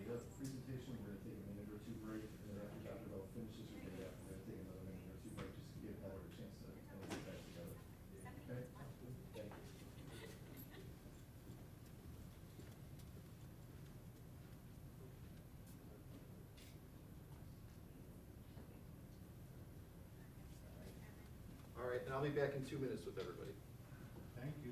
data presentation, we're gonna take a minute or two break, and then after Dr. Bell finishes her data, we're gonna take another minute or two break just to give Heather a chance to kind of get back together. Okay? Thank you. All right, and I'll be back in 2 minutes with everybody. Thank you.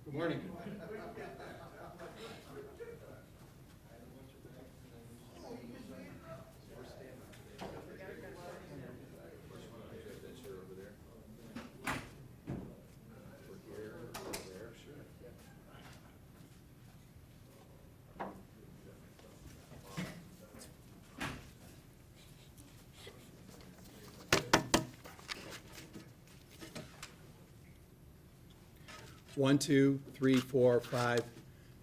Good morning. One, 2, 3, 4, 5,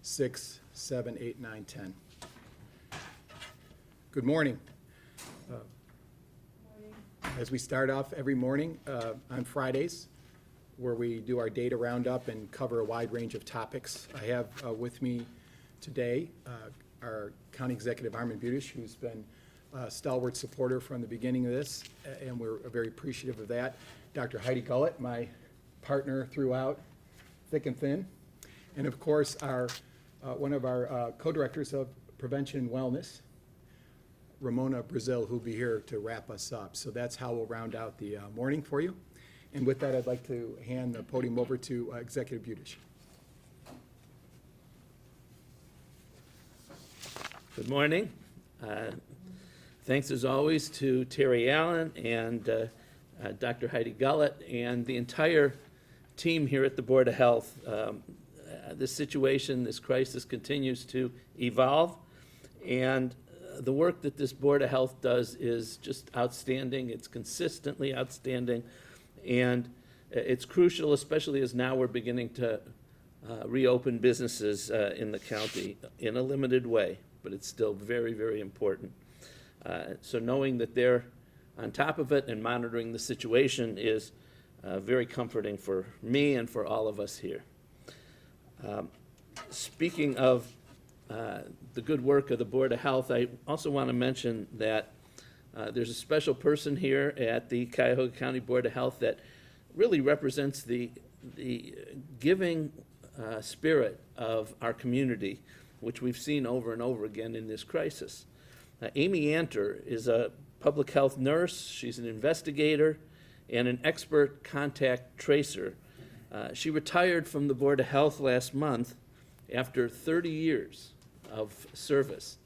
6, 7, 8, 9, 10. Good morning. As we start off every morning on Fridays, where we do our data roundup and cover a wide range of topics, I have with me today our County Executive Armin Budish, who's been a stalwart supporter from the beginning of this, and we're very appreciative of that. Dr. Heidi Gullett, my partner throughout, thick and thin, and of course our one of our co-directors of Prevention and Wellness, Ramona Brazil, who'll be here to wrap us up. So that's how we'll round out the morning for you. And with that, I'd like to hand the podium over to Executive Budish. Good morning. Thanks as always to Terry Allen and Dr. Heidi Gullett and the entire team here at the Board of Health. This situation, this crisis continues to evolve, and the work that this Board of Health does is just outstanding. It's consistently outstanding, and it's crucial, especially as now we're beginning to reopen businesses in the county in a limited way, but it's still very, very important. So knowing that they're on top of it and monitoring the situation is very comforting for me and for all of us here. Speaking of the good work of the Board of Health, I also want to mention that there's a special person here at the Cuyahoga County Board of Health that really represents the giving spirit of our community, which we've seen over and over again in this crisis. Amy Anter is a public health nurse. She's an investigator and an expert contact tracer. She retired from the Board of Health last month after 30 years of service.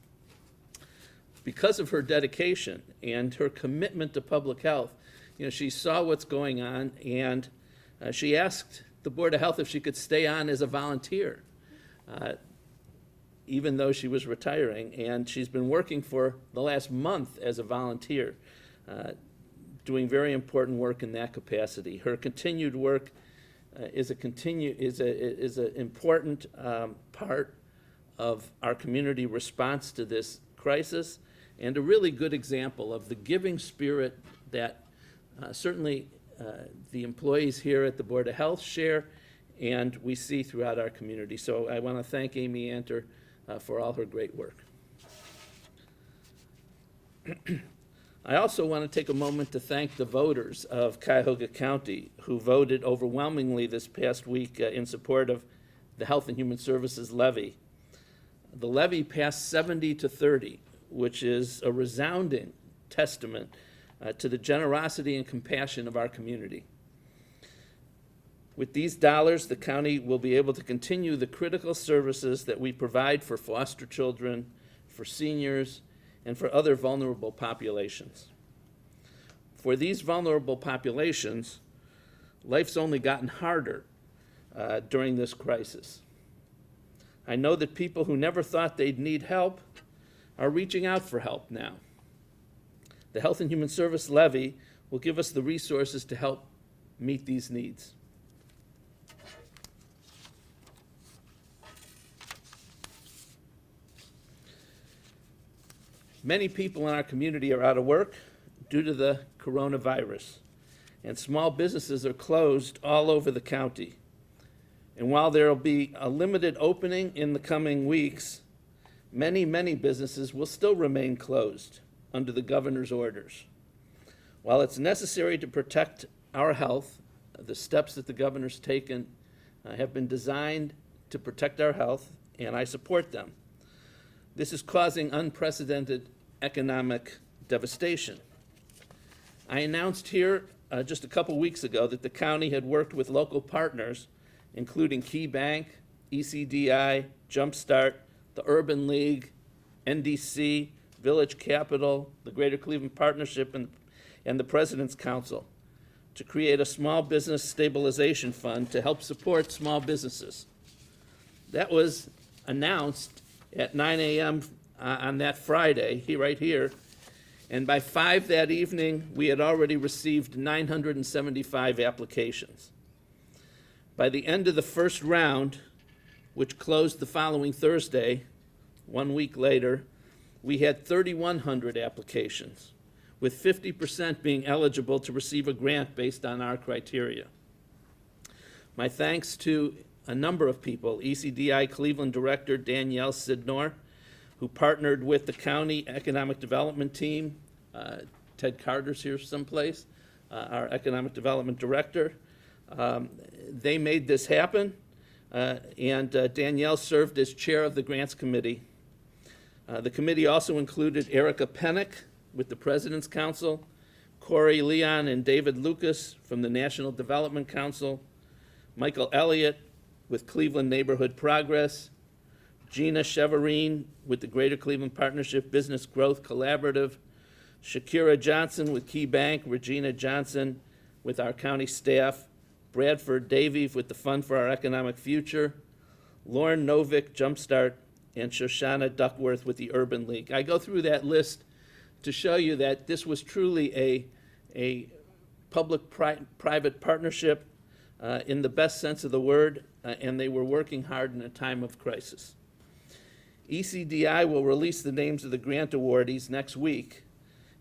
Because of her dedication and her commitment to public health, she saw what's going on, and she asked the Board of Health if she could stay on as a volunteer, even though she was retiring. And she's been working for the last month as a volunteer, doing very important work in that capacity. Her continued work is an important part of our community response to this crisis, and a really good example of the giving spirit that certainly the employees here at the Board of Health share, and we see throughout our community. So I want to thank Amy Anter for all her great work. I also want to take a moment to thank the voters of Cuyahoga County who voted overwhelmingly this past week in support of the Health and Human Services levy. The levy passed 70-30, which is a resounding testament to the generosity and compassion of our community. With these dollars, the county will be able to continue the critical services that we provide for foster children, for seniors, and for other vulnerable populations. For these vulnerable populations, life's only gotten harder during this crisis. I know that people who never thought they'd need help are reaching out for help now. The Health and Human Service levy will give us the resources to help meet these needs. Many people in our community are out of work due to the coronavirus, and small businesses are closed all over the county. And while there will be a limited opening in the coming weeks, many businesses will still remain closed under the governor's orders. While it's necessary to protect our health, the steps that the governor's taken have been designed to protect our health, and I support them. This is causing unprecedented economic devastation. I announced here just a couple weeks ago that the county had worked with local partners including Key Bank, ECDI, Jumpstart, the Urban League, NDC, Village Capital, the Greater Cleveland Partnership, and the President's Council to create a small business stabilization fund to help support small businesses. That was announced at 9 a.m. On that Friday, right here, and by 5 that evening, we had already received 975 applications. By the end of the first round, which closed the following Thursday, 1 week later, we had 3,100 applications, with 50% being eligible to receive a grant based on our criteria. My thanks to a number of people, ECDI Cleveland Director Danielle Sidnor, who partnered with the county economic development team. Ted Carter's here someplace, our economic development director. They made this happen, and Danielle served as chair of the grants committee. The committee also included Erica Pennick with the President's Council, Corey Leon and David Lucas from the National Development Council, Michael Elliott with Cleveland Neighborhood Progress, Gina Cheverine with the Greater Cleveland Partnership Business Growth Collaborative, Shakira Johnson with Key Bank, Regina Johnson with our county staff, Bradford Davey with the Fund for Our Economic Future, Lauren Novick, Jumpstart, and Shoshana Duckworth with the Urban League. I go through that list to show you that this was truly a public-private partnership in the best sense of the word, and they were working hard in a time of crisis. ECDI will release the names of the grant awardees next week,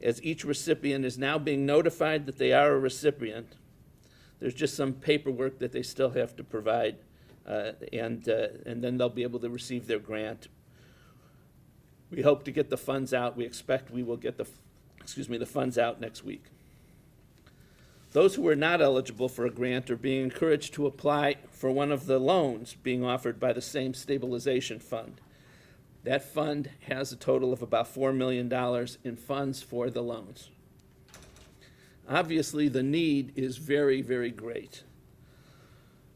as each recipient is now being notified that they are a recipient. There's just some paperwork that they still have to provide, and then they'll be able to receive their grant. We hope to get the funds out. We expect we will get the funds out next week. Those who are not eligible for a grant are being encouraged to apply for one of the loans being offered by the same stabilization fund. That fund has a total of about $4 million in funds for the loans. Obviously, the need is very, very great.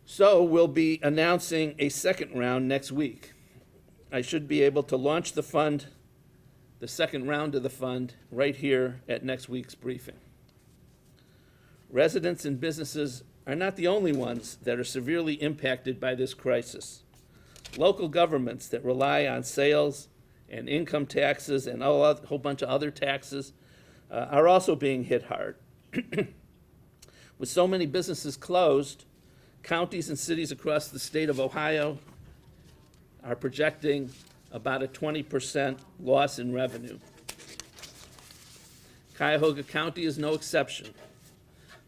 So we'll be announcing a second round next week. I should be able to launch the fund, the second round of the fund, right here at next week's briefing. Residents and businesses are not the only ones that are severely impacted by this crisis. Local governments that rely on sales and income taxes and a whole bunch of other taxes are also being hit hard. With so many businesses closed, counties and cities across the state of Ohio are projecting about a 20% loss in revenue. Cuyahoga County is no exception.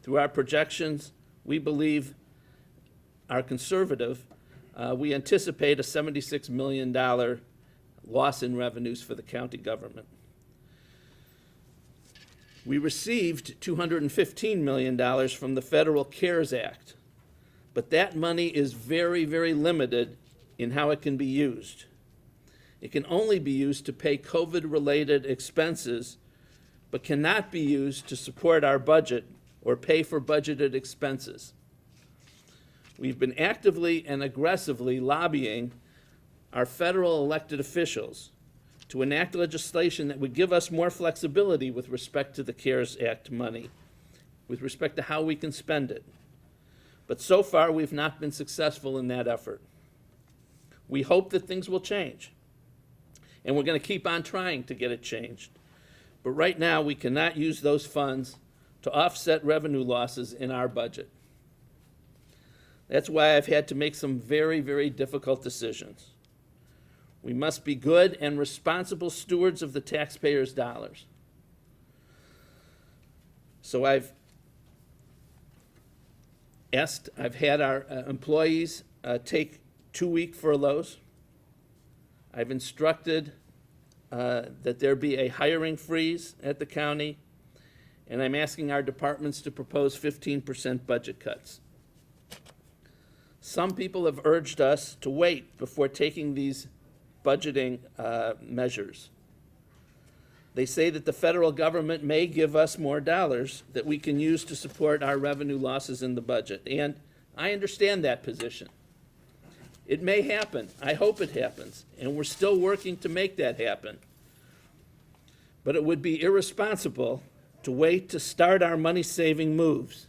Through our projections, we believe are conservative. We anticipate a $76 million loss in revenues for the county government. We received $215 million from the Federal CARES Act, but that money is very, very limited in how it can be used. It can only be used to pay COVID-related expenses, but cannot be used to support our budget or pay for budgeted expenses. We've been actively and aggressively lobbying our federal elected officials to enact legislation that would give us more flexibility with respect to the CARES Act money, with respect to how we can spend it. But so far, we've not been successful in that effort. We hope that things will change, and we're going to keep on trying to get it changed. But right now, we cannot use those funds to offset revenue losses in our budget. That's why I've had to make some very, very difficult decisions. We must be good and responsible stewards of the taxpayers' dollars. So I've had our employees take 2-week furloughs. I've instructed that there be a hiring freeze at the county, and I'm asking our departments to propose 15% budget cuts. Some people have urged us to wait before taking these budgeting measures. They say that the federal government may give us more dollars that we can use to support our revenue losses in the budget. And I understand that position. It may happen. I hope it happens. And we're still working to make that happen. But it would be irresponsible to wait to start our money-saving moves.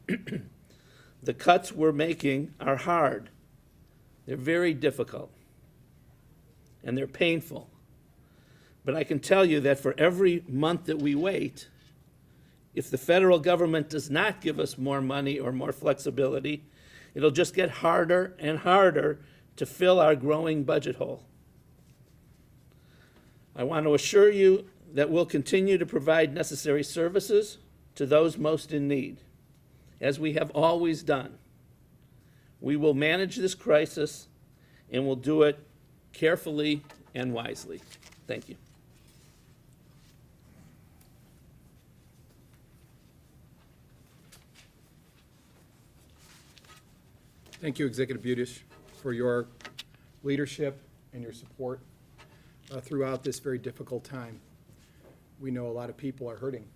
The cuts we're making are hard. They're very difficult. And they're painful. But I can tell you that for every month that we wait, if the federal government does not give us more money or more flexibility, it'll just get harder and harder to fill our growing budget hole. I want to assure you that we'll continue to provide necessary services to those most in need, as we have always done. We will manage this crisis, and we'll do it carefully and wisely. Thank you. Thank you, Executive Budish, for your leadership and your support throughout this very difficult time. We know a lot of people are hurting.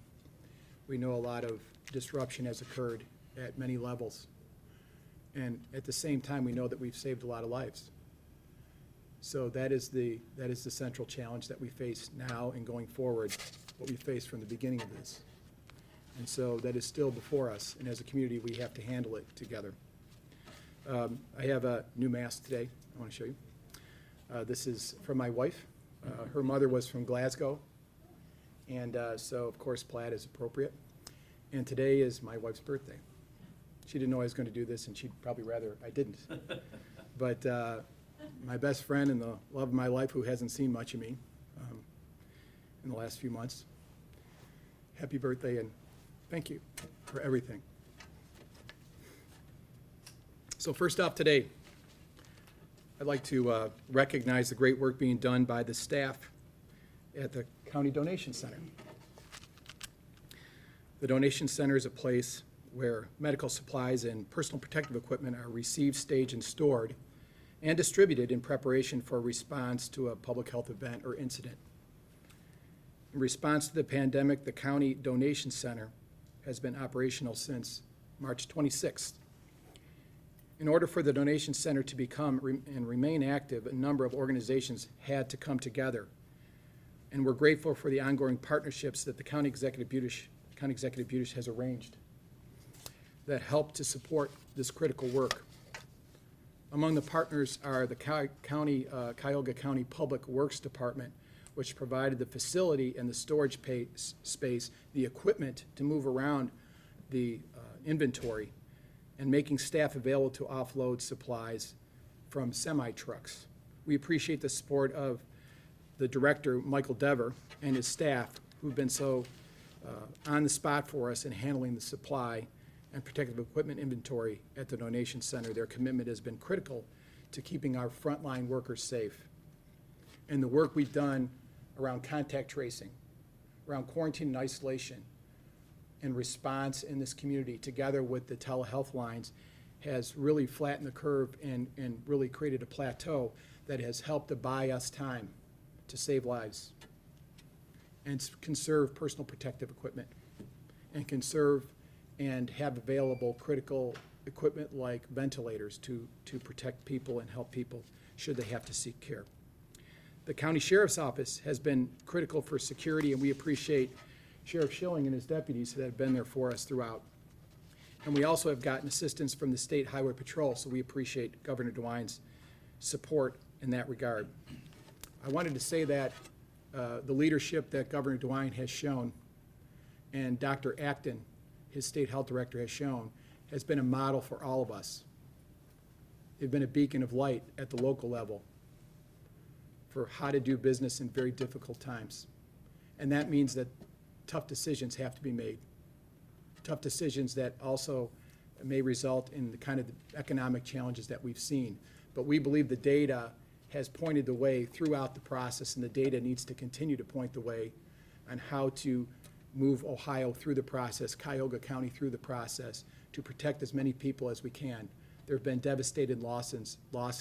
We know a lot of disruption has occurred at many levels. And at the same time, we know that we've saved a lot of lives. So that is the central challenge that we face now and going forward, what we faced from the beginning of this. And so that is still before us, and as a community, we have to handle it together. I have a new mask today I want to show you. This is from my wife. Her mother was from Glasgow, and so of course plaid is appropriate. And today is my wife's birthday. She didn't know I was going to do this, and she'd probably rather I didn't. But my best friend and the love of my life, who hasn't seen much of me in the last few months, happy birthday, and thank you for everything. So first off today, I'd like to recognize the great work being done by the staff at the County Donation Center. The Donation Center is a place where medical supplies and personal protective equipment are received, staged, and stored, and distributed in preparation for a response to a public health event or incident. In response to the pandemic, the County Donation Center has been operational since March 26th. In order for the Donation Center to become and remain active, a number of organizations had to come together. And we're grateful for the ongoing partnerships that the County Executive Budish has arranged that help to support this critical work. Among the partners are the Cuyahoga County Public Works Department, which provided the facility and the storage space, the equipment to move around the inventory, and making staff available to offload supplies from semi-trucks. We appreciate the support of the director, Michael Dever, and his staff, who've been so on the spot for us in handling the supply and protective equipment inventory at the Donation Center. Their commitment has been critical to keeping our frontline workers safe. And the work we've done around contact tracing, around quarantine and isolation, and response in this community, together with the telehealth lines, has really flattened the curve and really created a plateau that has helped to buy us time to save lives and conserve personal protective equipment and conserve and have available critical equipment like ventilators to protect people and help people should they have to seek care. The County Sheriff's Office has been critical for security, and we appreciate Sheriff Schilling and his deputies that have been there for us throughout. And we also have gotten assistance from the State Highway Patrol, so we appreciate Governor DeWine's support in that regard. I wanted to say that the leadership that Governor DeWine has shown and Dr. Acton, his state health director, has shown has been a model for all of us. They've been a beacon of light at the local level for how to do business in very difficult times. And that means that tough decisions have to be made. Tough decisions that also may result in the kind of economic challenges that we've seen. But we believe the data has pointed the way throughout the process, and the data needs to continue to point the way on how to move Ohio through the process, Cuyahoga County through the process, to protect as many people as we can. There have been devastating losses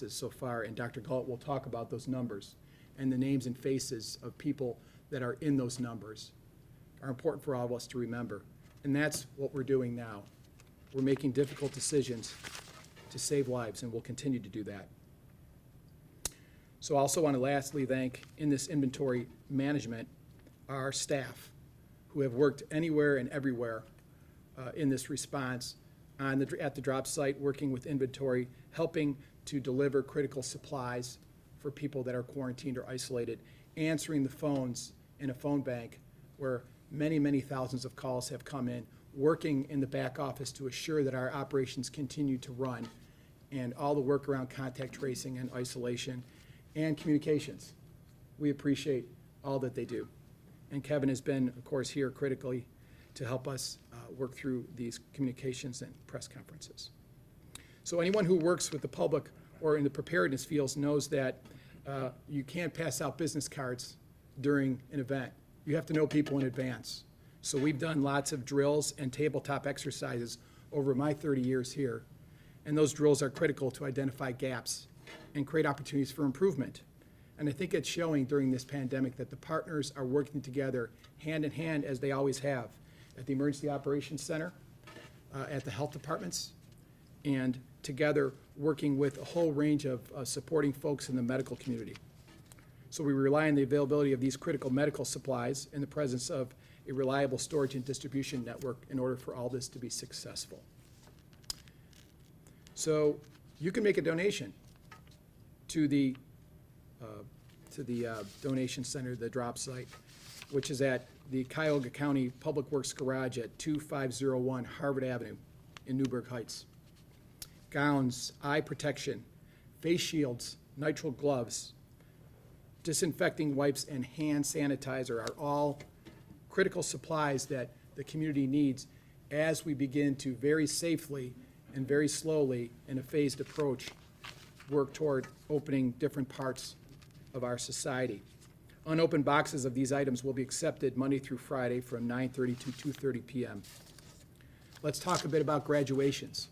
so far, and Dr. Galt will talk about those numbers, and the names and faces of people that are in those numbers are important for all of us to remember. And that's what we're doing now. we're making difficult decisions to save lives, and we'll continue to do that. So I also want to lastly thank, in this inventory management, our staff who have worked anywhere and everywhere in this response at the drop site, working with inventory, helping to deliver critical supplies for people that are quarantined or isolated, answering the phones in a phone bank where many, many thousands of calls have come in, working in the back office to assure that our operations continue to run, and all the work around contact tracing and isolation and communications. We appreciate all that they do. And Kevin has been, of course, here critically to help us work through these communications and press conferences. So anyone who works with the public or in the preparedness fields knows that you can't pass out business cards during an event. You have to know people in advance. So we've done lots of drills and tabletop exercises over my 30 years here, and those drills are critical to identify gaps and create opportunities for improvement. And I think it's showing during this pandemic that the partners are working together hand in hand, as they always have, at the Emergency Operations Center, at the health departments, and together working with a whole range of supporting folks in the medical community. So we rely on the availability of these critical medical supplies in the presence of a reliable storage and distribution network in order for all this to be successful. So you can make a donation to the donation center, the drop site, which is at the Cuyahoga County Public Works Garage at 2501 Harvard Avenue in Newburgh Heights. Gowns, eye protection, face shields, nitrile gloves, disinfecting wipes, and hand sanitizer are all critical supplies that the community needs as we begin to very safely and very slowly, in a phased approach, work toward opening different parts of our society. Unopened boxes of these items will be accepted Monday through Friday from 9:30 to 2:30 p.m. Let's talk a bit about graduations.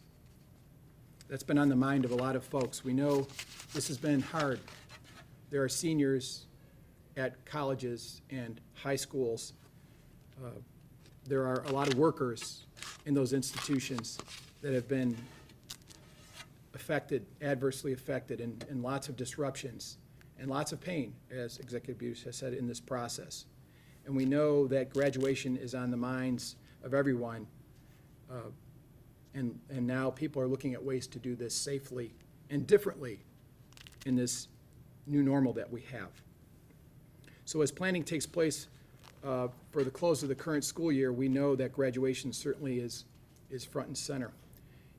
That's been on the mind of a lot of folks. We know this has been hard. There are seniors at colleges and high schools. There are a lot of workers in those institutions that have been affected, adversely affected, and lots of disruptions and lots of pain, as Executive Butte has said, in this process. And we know that graduation is on the minds of everyone, and now people are looking at ways to do this safely and differently in this new normal that we have. So as planning takes place for the close of the current school year, we know that graduation certainly is front and center.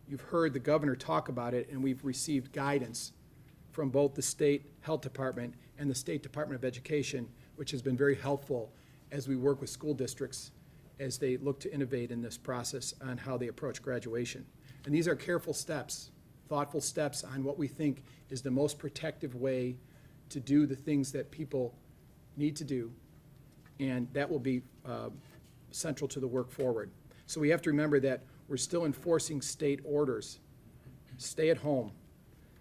You've heard the governor talk about it, and we've received guidance from both the state health department and the State Department of Education, which has been very helpful as we work with school districts as they look to innovate in this process on how they approach graduation. And these are careful steps, thoughtful steps on what we think is the most protective way to do the things that people need to do, and that will be central to the work forward. So we have to remember that we're still enforcing state orders, stay at home,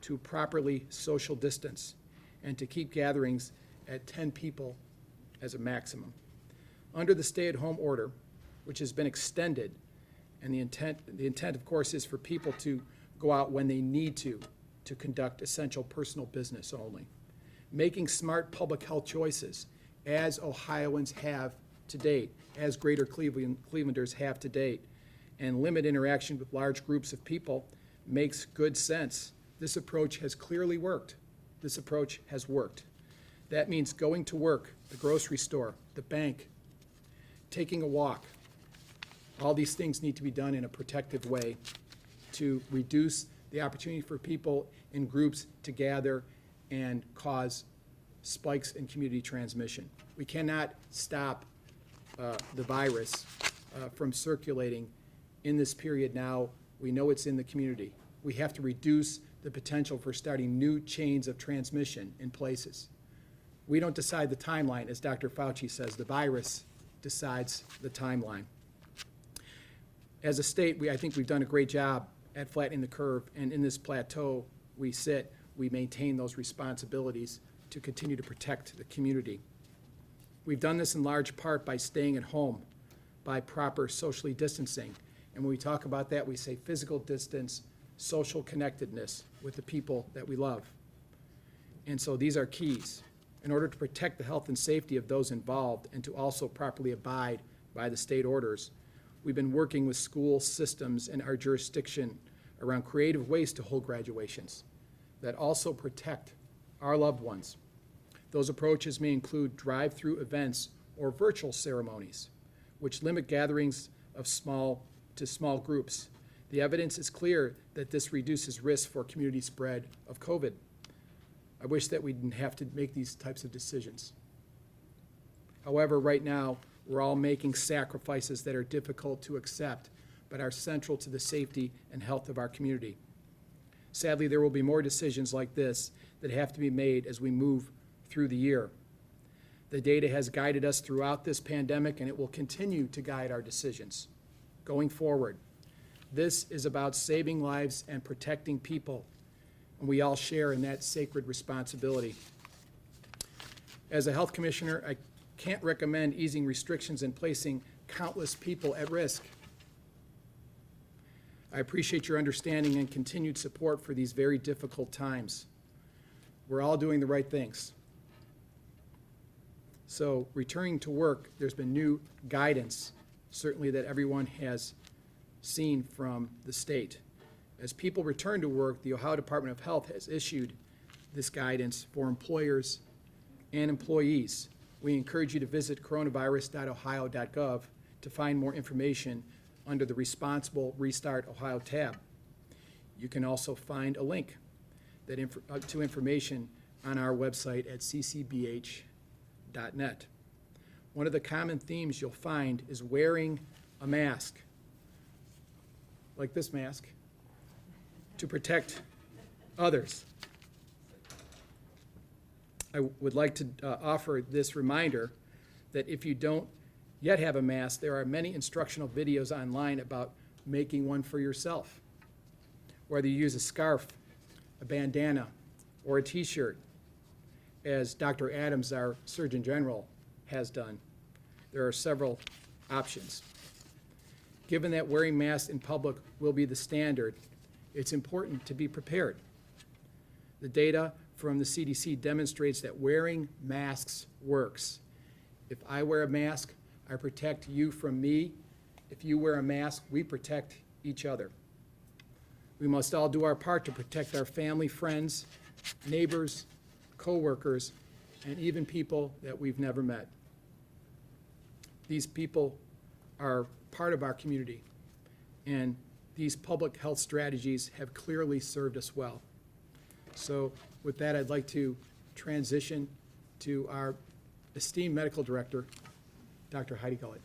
to properly social distance, and to keep gatherings at 10 people as a maximum. Under the stay-at-home order, which has been extended, and the intent, of course, is for people to go out when they need to conduct essential personal business only. Making smart public health choices, as Ohioans have to date, as Greater Clevelanders have to date, and limit interaction with large groups of people makes good sense. This approach has clearly worked. This approach has worked. That means going to work, the grocery store, the bank, taking a walk. All these things need to be done in a protective way to reduce the opportunity for people in groups to gather and cause spikes in community transmission. We cannot stop the virus from circulating in this period now. We know it's in the community. We have to reduce the potential for starting new chains of transmission in places. We don't decide the timeline, as Dr. Fauci says. The virus decides the timeline. As a state, I think we've done a great job at flattening the curve, and in this plateau we maintain those responsibilities to continue to protect the community. We've done this in large part by staying at home, by proper socially distancing, And when we talk about that, we say physical distance, social connectedness with the people that we love. And so these are keys. In order to protect the health and safety of those involved and to also properly abide by the state orders, we've been working with school systems in our jurisdiction around creative ways to hold graduations that also protect our loved ones. Those approaches may include drive-through events or virtual ceremonies, which limit gatherings of small groups. The evidence is clear that this reduces risk for community spread of COVID. I wish that we didn't have to make these types of decisions. However, right now, we're all making sacrifices that are difficult to accept, but are central to the safety and health of our community. Sadly, there will be more decisions like this that have to be made as we move through the year. The data has guided us throughout this pandemic, and it will continue to guide our decisions going forward. This is about saving lives and protecting people, and we all share in that sacred responsibility. As a health commissioner, I can't recommend easing restrictions and placing countless people at risk. I appreciate your understanding and continued support for these very difficult times. We're all doing the right things. So returning to work, there's been new guidance, certainly that everyone has seen from the state. As people return to work, the Ohio Department of Health has issued this guidance for employers and employees. We encourage you to visit coronavirus.ohio.gov to find more information under the Responsible Restart Ohio tab. You can also find a link to information on our website at ccbh.net. One of the common themes you'll find is wearing a mask, like this mask, to protect others. I would like to offer this reminder that if you don't yet have a mask, there are many instructional videos online about making one for yourself. Whether you use a scarf, a bandana, or a t-shirt, as Dr. Adams, our Surgeon General, has done, there are several options. Given that wearing masks in public will be the standard, it's important to be prepared. The data from the CDC demonstrates that wearing masks works. If I wear a mask, I protect you from me. If you wear a mask, we protect each other. We must all do our part to protect our family, friends, neighbors, co-workers, and even people that we've never met. These people are part of our community, and these public health strategies have clearly served us well. So with that, I'd like to transition to our esteemed medical director, Dr. Heidi Gullett.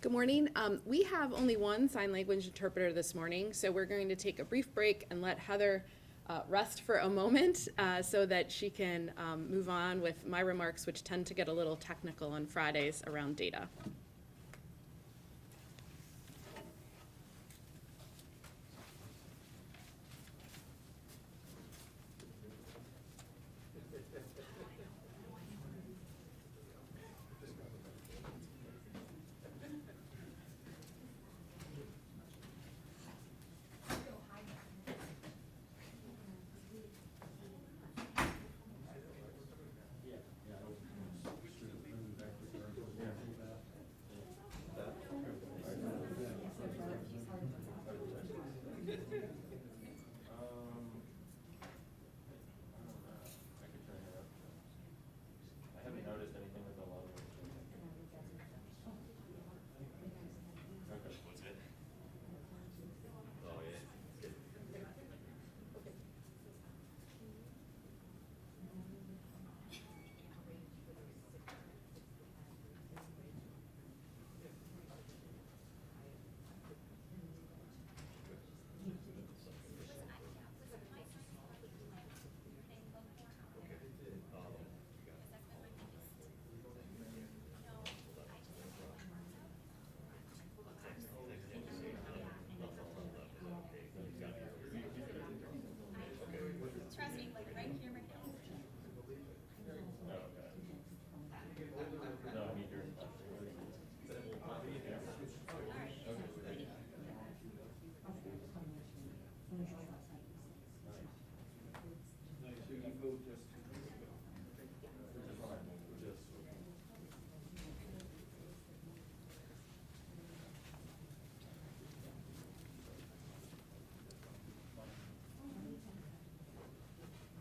Good morning. We have only one sign language interpreter this morning, so we're going to take a brief break and let Heather rest for a moment so that she can move on with my remarks, which tend to get a little technical on Fridays around data.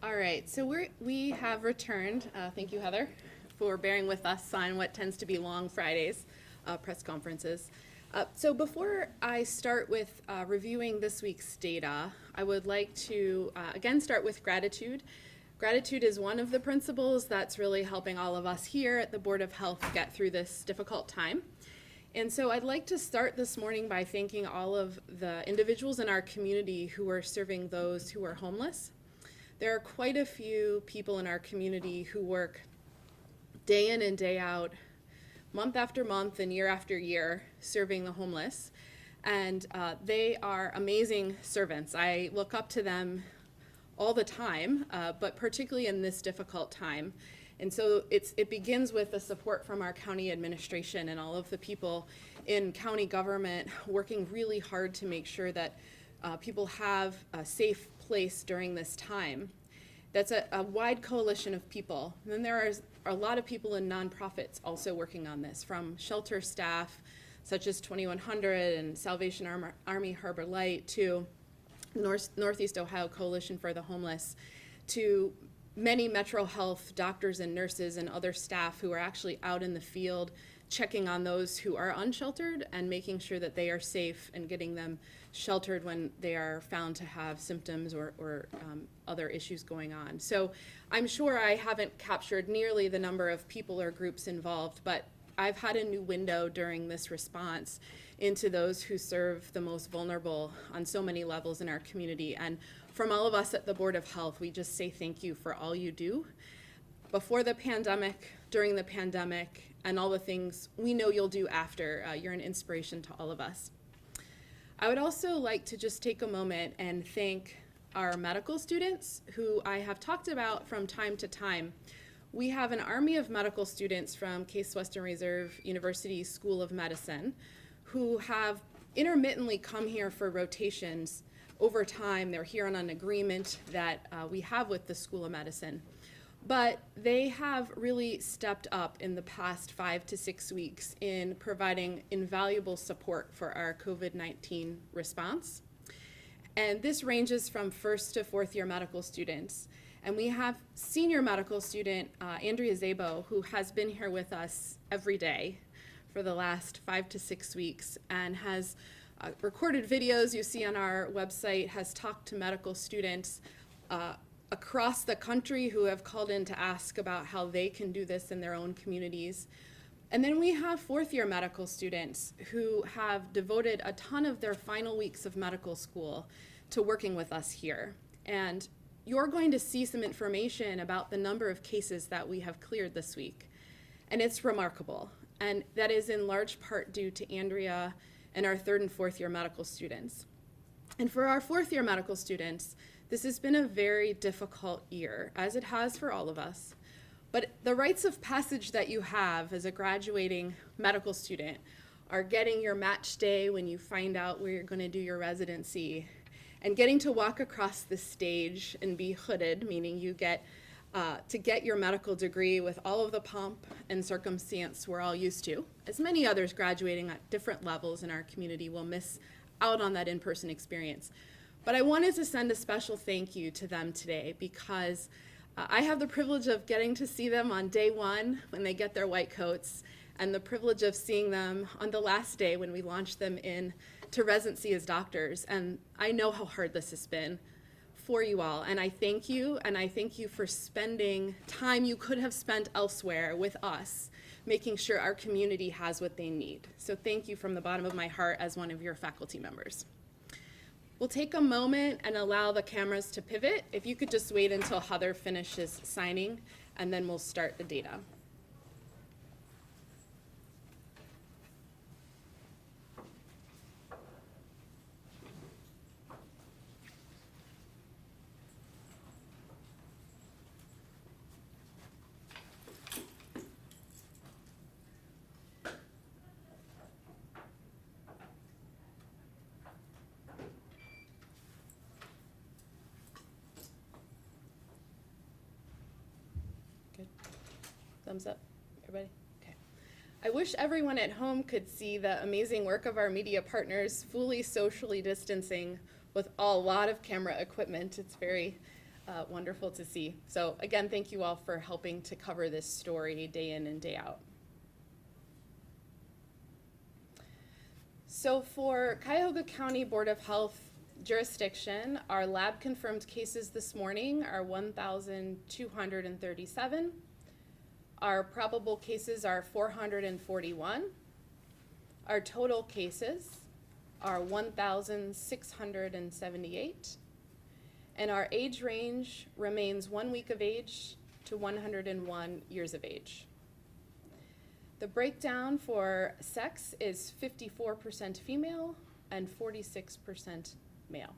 All right, so we have returned. Thank you, Heather, for bearing with us on what tends to be long Fridays, press conferences. So before I start with reviewing this week's data, I would like to again start with gratitude. Gratitude is one of the principles that's really helping all of us here at the Board of Health get through this difficult time. And so I'd like to start this morning by thanking all of the individuals in our community who are serving those who are homeless. There are quite a few people in our community who work day in and day out, month after month and year after year, serving the homeless. And they are amazing servants. I look up to them all the time, but particularly in this difficult time. And so it begins with the support from our county administration and all of the people in county government working really hard to make sure that people have a safe place during this time. That's a wide coalition of people. And then there are a lot of people in nonprofits also working on this, from shelter staff, such as 2100 and Salvation Army Harbor Light, to Northeast Ohio Coalition for the Homeless, to many Metro Health doctors and nurses and other staff who are actually out in the field checking on those who are unsheltered and making sure that they are safe and getting them sheltered when they are found to have symptoms or other issues going on. So I'm sure I haven't captured nearly the number of people or groups involved, but I've had a new window during this response into those who serve the most vulnerable on so many levels in our community. And from all of us at the Board of Health, we just say thank you for all you do. Before the pandemic, during the pandemic, and all the things we know you'll do after. You're an inspiration to all of us. I would also like to just take a moment and thank our medical students who I have talked about from time to time. We have an army of medical students from Case Western Reserve University School of Medicine who have intermittently come here for rotations over time. They're here on an agreement that we have with the School of Medicine. But they have really stepped up in the past 5 to 6 weeks in providing invaluable support for our COVID-19 response. And this ranges from first to fourth year medical students. And we have senior medical student, Andrea Zabo, who has been here with us every day for the last 5 to 6 weeks and has recorded videos you see on our website, has talked to medical students across the country who have called in to ask about how they can do this in their own communities. And then we have fourth year medical students who have devoted a ton of their final weeks of medical school to working with us here. And you're going to see some information about the number of cases that we have cleared this week. And it's remarkable. And that is in large part due to Andrea and our third and fourth year medical students. And for our fourth year medical students, this has been a very difficult year, as it has for all of us. But the rites of passage that you have as a graduating medical student are getting your match day when you find out where you're going to do your residency, and getting to walk across the stage and be hooded, meaning you get to get your medical degree with all of the pomp and circumstance we're all used to, as many others graduating at different levels in our community will miss out on that in-person experience. But I wanted to send a special thank you to them today because I have the privilege of getting to see them on day one when they get their white coats, and the privilege of seeing them on the last day when we launch them in to residency as doctors. And I know how hard this has been for you all, and I thank you for spending time you could have spent elsewhere with us, making sure our community has what they need. So thank you from the bottom of my heart as one of your faculty members. We'll take a moment and allow the cameras to pivot. If you could just wait until Heather finishes signing, and then we'll start the data. Good. Thumbs up, everybody? Okay. I wish everyone at home could see the amazing work of our media partners fully socially distancing with a lot of camera equipment. It's very wonderful to see. So again, thank you all for helping to cover this story day in and day out. So for Cuyahoga County Board of Health jurisdiction, our lab confirmed cases this morning are 1,237. Our probable cases are 441. Our total cases are 1,678. And our age range remains 1 week of age to 101 years of age. The breakdown for sex is 54% female and 46% male.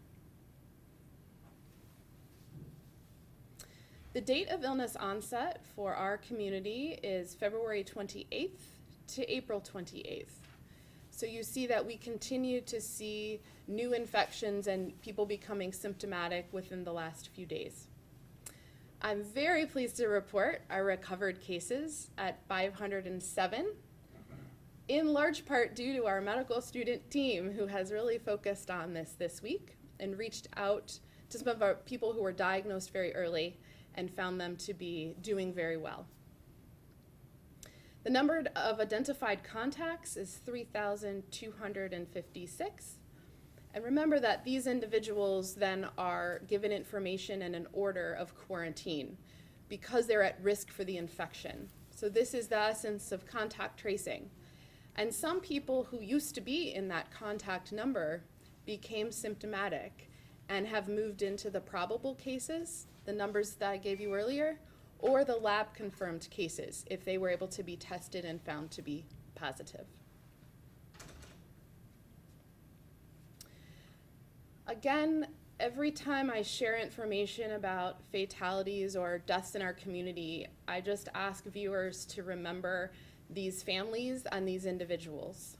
The date of illness onset for our community is February 28th to April 28th. So you see that we continue to see new infections and people becoming symptomatic within the last few days. I'm very pleased to report our recovered cases at 507, in large part due to our medical student team who has really focused on this week and reached out to some of our people who were diagnosed very early and found them to be doing very well. The number of identified contacts is 3,256. And remember that these individuals then are given information and an order of quarantine because they're at risk for the infection. So this is the essence of contact tracing. And some people who used to be in that contact number became symptomatic and have moved into the probable cases, the numbers that I gave you earlier, or the lab confirmed cases if they were able to be tested and found to be positive. Again, every time I share information about fatalities or deaths in our community, I just ask viewers to remember these families and these individuals.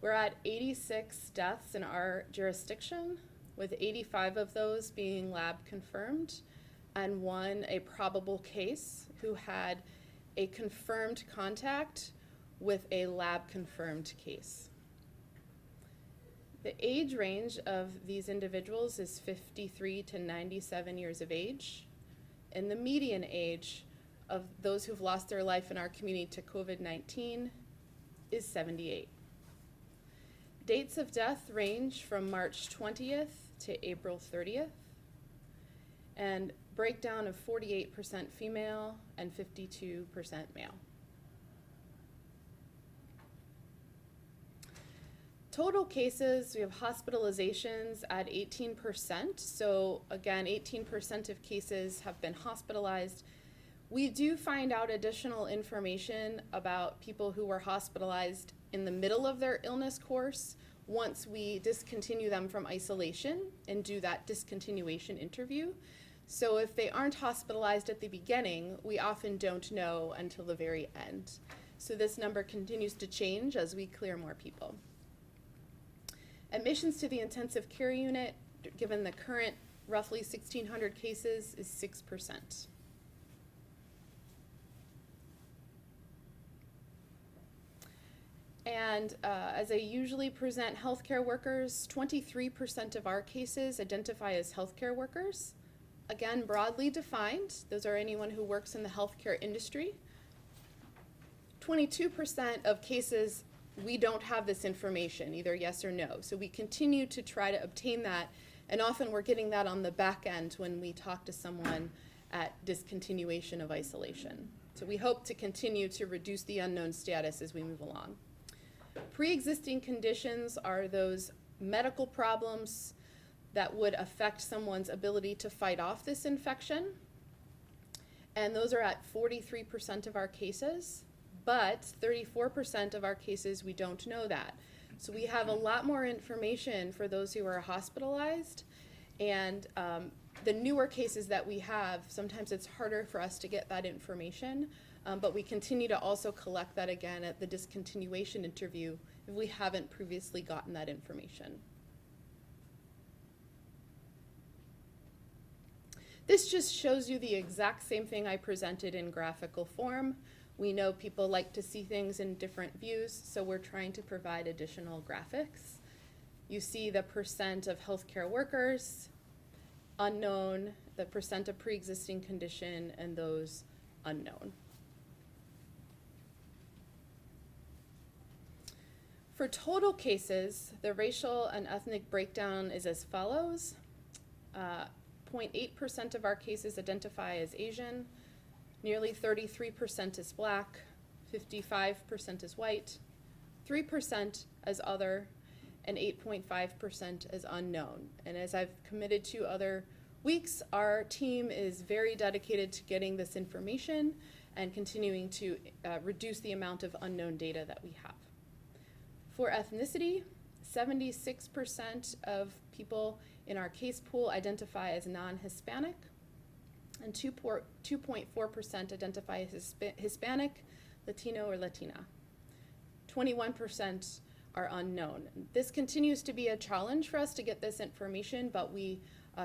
We're at 86 deaths in our jurisdiction, with 85 of those being lab confirmed, and one a probable case who had a confirmed contact with a lab confirmed case. The age range of these individuals is 53 to 97 years of age, and the median age of those who've lost their life in our community to COVID-19 is 78. Dates of death range from March 20th to April 30th, and breakdown of 48% female and 52% male. Total cases, we have hospitalizations at 18%. So again, 18% of cases have been hospitalized. We do find out additional information about people who were hospitalized in the middle of their illness course once we discontinue them from isolation and do that discontinuation interview. So if they aren't hospitalized at the beginning, we often don't know until the very end. So this number continues to change as we clear more people. Admissions to the intensive care unit, given the current roughly 1,600 cases, is 6%. And as I usually present healthcare workers, 23% of our cases identify as healthcare workers. Again, broadly defined, those are anyone who works in the healthcare industry. 22% of cases, we don't have this information, either yes or no. So we continue to try to obtain that, and often we're getting that on the back end when we talk to someone at discontinuation of isolation. So we hope to continue to reduce the unknown status as we move along. Pre-existing conditions are those medical problems that would affect someone's ability to fight off this infection. And those are at 43% of our cases, but 34% of our cases, we don't know that. So we have a lot more information for those who are hospitalized, and the newer cases that we have, sometimes it's harder for us to get that information, but we continue to also collect that again at the discontinuation interview if we haven't previously gotten that information. This just shows you the exact same thing I presented in graphical form. We know people like to see things in different views, so we're trying to provide additional graphics. You see the percent of healthcare workers, unknown, the percent of pre-existing condition, and those unknown. For total cases, the racial and ethnic breakdown is as follows. 0.8% of our cases identify as Asian, nearly 33% is Black, 55% is white, 3% as other, and 8.5% as unknown. And as I've committed to other weeks, our team is very dedicated to getting this information and continuing to reduce the amount of unknown data that we have. For ethnicity, 76% of people in our case pool identify as non-Hispanic, and 2.4% identify as Hispanic, Latino, or Latina. 21% are unknown. This continues to be a challenge for us to get this information, but we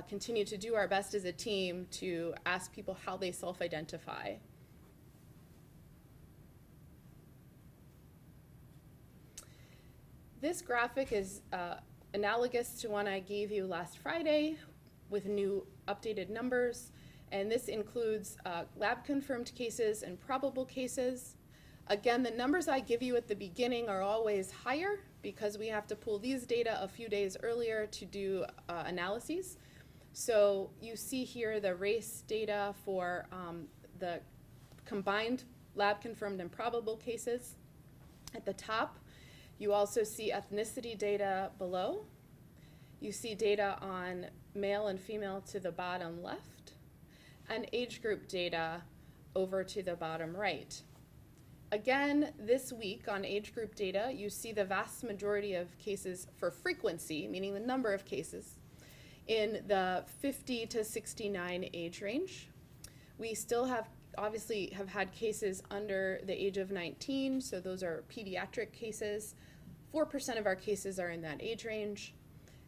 continue to do our best as a team to ask people how they self-identify. This graphic is analogous to one I gave you last Friday with new updated numbers, and this includes lab-confirmed cases and probable cases. Again, the numbers I give you at the beginning are always higher because we have to pull these data a few days earlier to do analyses. So you see here the race data for the combined lab-confirmed and probable cases at the top. You also see ethnicity data below. You see data on male and female to the bottom left, and age group data over to the bottom right. Again, this week on age group data, you see the vast majority of cases for frequency, meaning the number of cases, in the 50 to 69 age range. We still obviously have had cases under the age of 19, so those are pediatric cases. 4% of our cases are in that age range,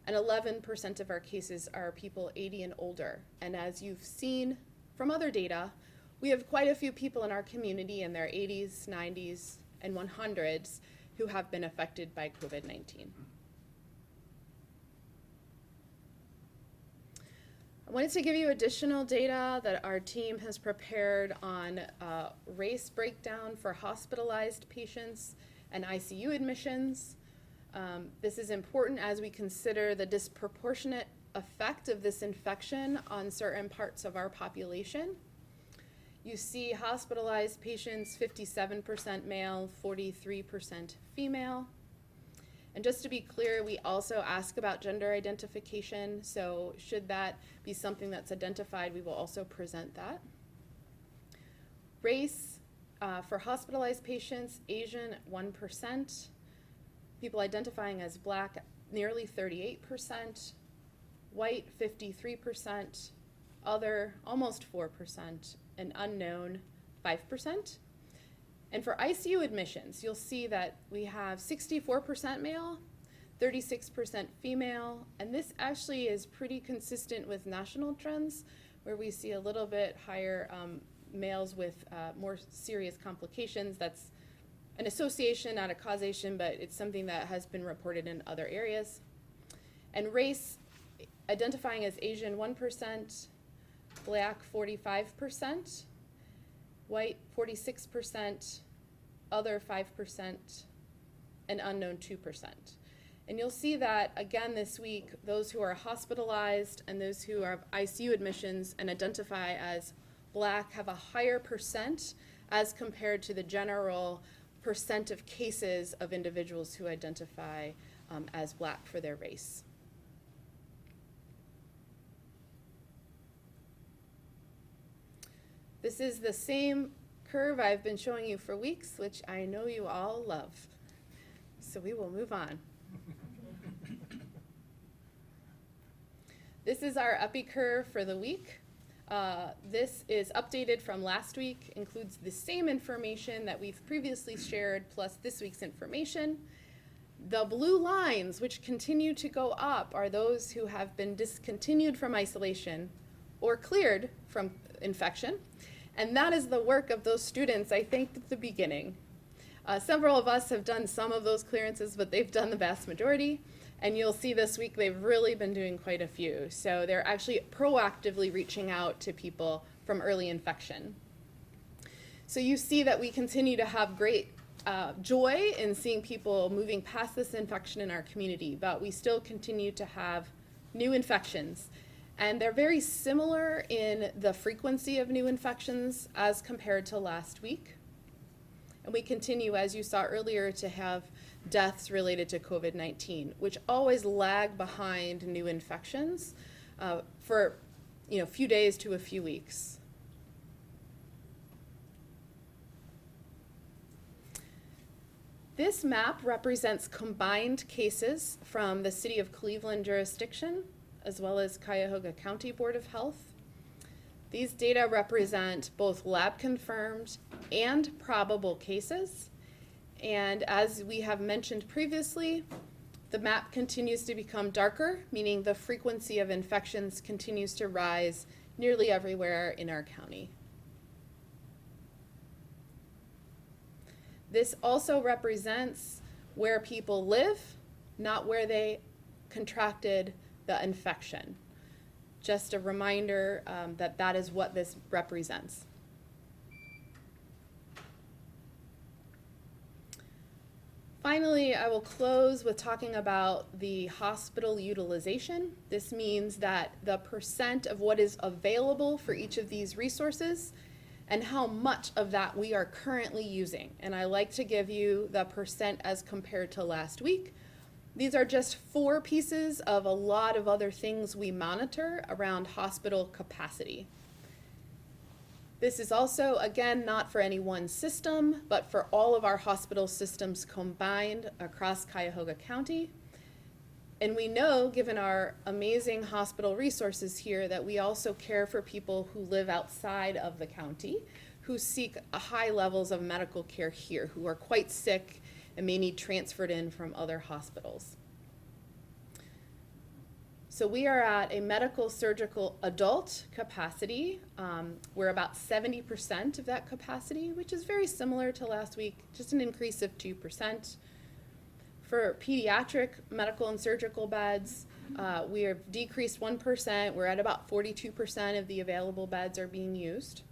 and 11% of our cases are people 80 and older. And as you've seen from other data, we have quite a few people in our community in their 80s, 90s, and 100s who have been affected by COVID-19. I wanted to give you additional data that our team has prepared on race breakdown for hospitalized patients and ICU admissions. This is important as we consider the disproportionate effect of this infection on certain parts of our population. You see hospitalized patients, 57% male, 43% female. And just to be clear, we also ask about gender identification, so should that be something that's identified, we will also present that. Race, for hospitalized patients, Asian at 1%, people identifying as Black nearly 38%, white 53%, other almost 4%, and unknown 5%. And for ICU admissions, you'll see that we have 64% male, 36% female, and this actually is pretty consistent with national trends, where we see a little bit higher males with more serious complications. That's an association, not a causation, but it's something that has been reported in other areas. And race, identifying as Asian 1%, Black 45%, white 46%, other 5%, and unknown 2%. And you'll see that again this week, those who are hospitalized and those who have ICU admissions and identify as Black have a higher percent as compared to the general percent of cases of individuals who identify as Black for their race. This is the same curve I've been showing you for weeks, which I know you all love. So we will move on. This is our epi curve for the week. This is updated from last week, includes the same information that we've previously shared plus this week's information. The blue lines, which continue to go up, are those who have been discontinued from isolation or cleared from infection. And that is the work of those students I thanked at the beginning. Several of us have done some of those clearances, but they've done the vast majority. And you'll see this week they've really been doing quite a few. So they're actually proactively reaching out to people from early infection. So you see that we continue to have great joy in seeing people moving past this infection in our community, but we still continue to have new infections. And they're very similar in the frequency of new infections as compared to last week. And we continue, as you saw earlier, to have deaths related to COVID-19, which always lag behind new infections for a few days to a few weeks. This map represents combined cases from the City of Cleveland jurisdiction, as well as Cuyahoga County Board of Health. These data represent both lab-confirmed and probable cases. And as we have mentioned previously, the map continues to become darker, meaning the frequency of infections continues to rise nearly everywhere in our county. This also represents where people live, not where they contracted the infection. Just a reminder that that is what this represents. Finally, I will close with talking about the hospital utilization. This means that the percent of what is available for each of these resources and how much of that we are currently using. And I like to give you the percent as compared to last week. These are just 4 pieces of a lot of other things we monitor around hospital capacity. This is also, again, not for any one system, but for all of our hospital systems combined across Cuyahoga County. And we know, given our amazing hospital resources here, that we also care for people who live outside of the county, who seek high levels of medical care here, who are quite sick and may need transferred in from other hospitals. So we are at a medical surgical adult capacity. We're about 70% of that capacity, which is very similar to last week, just an increase of 2%. For pediatric medical and surgical beds, we have decreased 1%. We're at about 42% of the available beds are being used.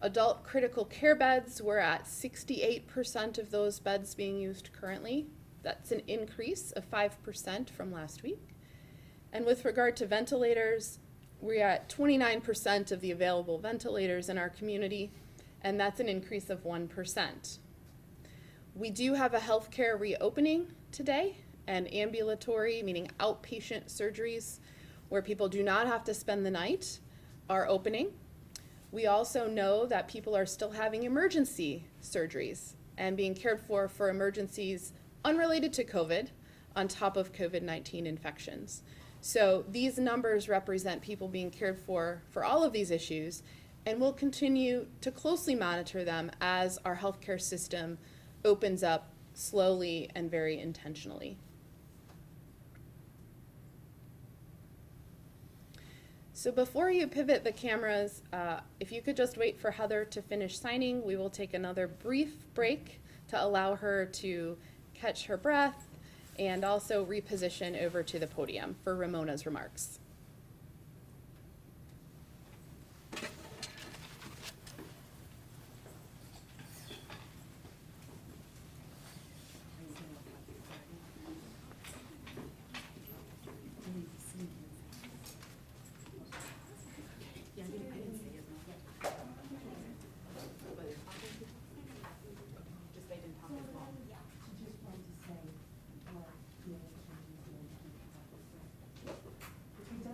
Adult critical care beds, we're at 68% of those beds being used currently. That's an increase of 5% from last week. And with regard to ventilators, we're at 29% of the available ventilators in our community, and that's an increase of 1%. We do have a healthcare reopening today, and ambulatory, meaning outpatient surgeries, where people do not have to spend the night, are opening. We also know that people are still having emergency surgeries and being cared for emergencies unrelated to COVID on top of COVID-19 infections. So these numbers represent people being cared for all of these issues, and we'll continue to closely monitor them as our healthcare system opens up slowly and very intentionally. So before you pivot the cameras, if you could just wait for Heather to finish signing, we will take another brief break to allow her to catch her breath and also reposition over to the podium for Ramona's remarks. If you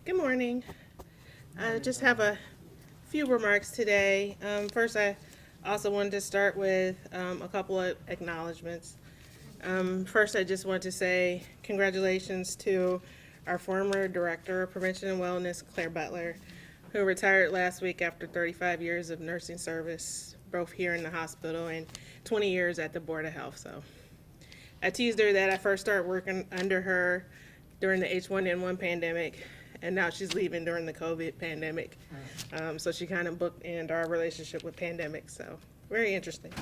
Good morning. I just have a few remarks today. First, I also wanted to start with a couple of acknowledgments. First, I just want to say congratulations to our former Director of Prevention and Wellness, Claire Butler, who retired last week after 35 years of nursing service, both here in the hospital and 20 years at the Board of Health. So I teased her that I first started working under her during the H1N1 pandemic, and now she's leaving during the COVID pandemic. So she kind of bookended our relationship with pandemic, so very interesting.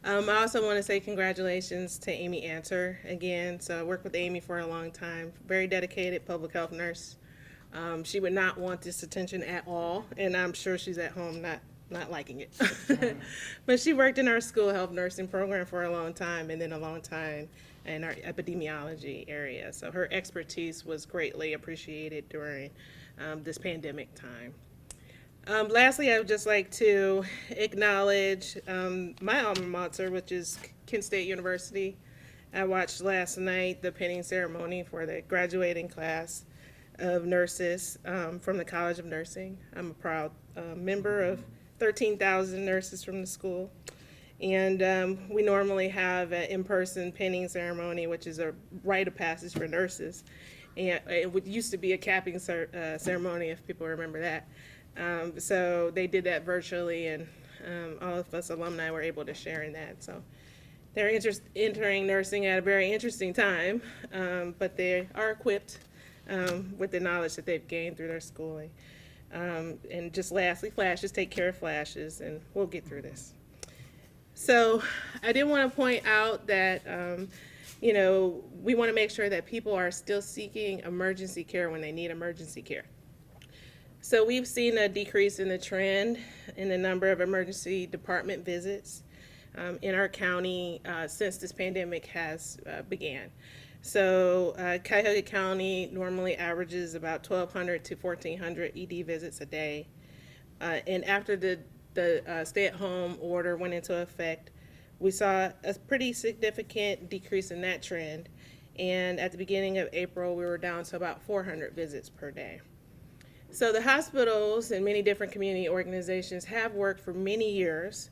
I also want to say congratulations to Amy Answer again. So I worked with Amy for a long time, very dedicated public health nurse. She would not want this attention at all, and I'm sure she's at home not liking it. But she worked in our school health nursing program for a long time, and then a long time in our epidemiology area. So her expertise was greatly appreciated during this pandemic time. Lastly, I would just like to acknowledge my alma mater, which is Kent State University. I watched last night the pinning ceremony for the graduating class of nurses from the College of Nursing. I'm a proud member of 13,000 nurses from the school. And we normally have an in-person pinning ceremony, which is a rite of passage for nurses. And it used to be a capping ceremony, if people remember that. So they did that virtually, and all of us alumni were able to share in that. So they're entering nursing at a very interesting time, but they are equipped with the knowledge that they've gained through their schooling. And just lastly, flashes, take care of flashes, and we'll get through this. So I did want to point out that, we want to make sure that people are still seeking emergency care when they need emergency care. So we've seen a decrease in the trend in the number of emergency department visits in our county since this pandemic has began. So Cuyahoga County normally averages about 1,200 to 1,400 ED visits a day. And after the stay-at-home order went into effect, we saw a pretty significant decrease in that trend. And at the beginning of April, we were down to about 400 visits per day. So the hospitals and many different community organizations have worked for many years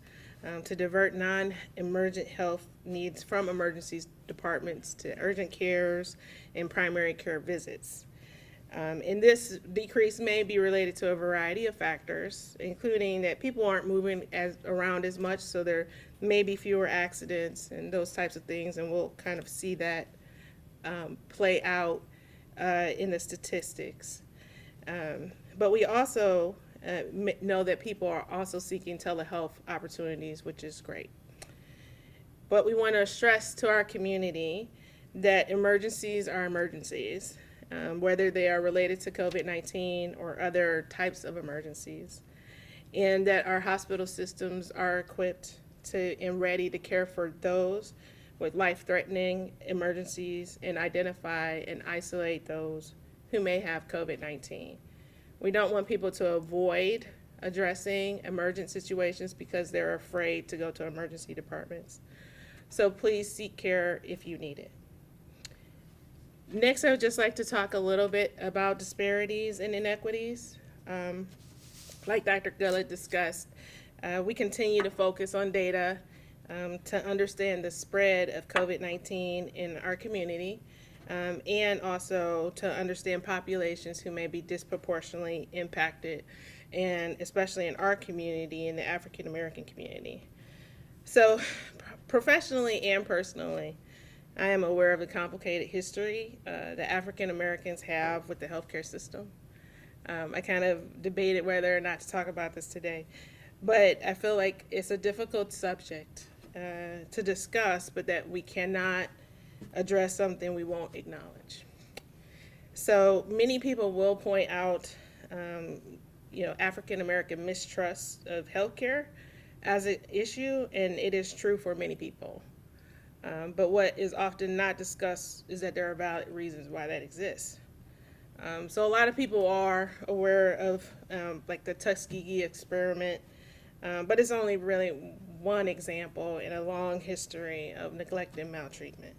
to divert non-emergent health needs from emergency departments to urgent cares and primary care visits. And this decrease may be related to a variety of factors, including that people aren't moving around as much, so there may be fewer accidents and those types of things, and we'll kind of see that play out in the statistics. But we also know that people are also seeking telehealth opportunities, which is great. But we want to stress to our community that emergencies are emergencies. Whether they are related to COVID-19 or other types of emergencies, and that our hospital systems are equipped and ready to care for those with life-threatening emergencies and identify and isolate those who may have COVID-19. We don't want people to avoid addressing emergent situations because they're afraid to go to emergency departments. So please seek care if you need it. Next, I would just like to talk a little bit about disparities and inequities. Like Dr. Gullett discussed, we continue to focus on data to understand the spread of COVID-19 in our community, and also to understand populations who may be disproportionately impacted, and especially in our community, in the African American community. So professionally and personally, I am aware of the complicated history that African Americans have with the healthcare system. I kind of debated whether or not to talk about this today, but I feel like it's a difficult subject to discuss, but that we cannot address something we won't acknowledge. So many people will point out, African American mistrust of healthcare as an issue, and it is true for many people. But what is often not discussed is that there are valid reasons why that exists. So a lot of people are aware of like the Tuskegee experiment, but it's only really one example in a long history of neglect and maltreatment.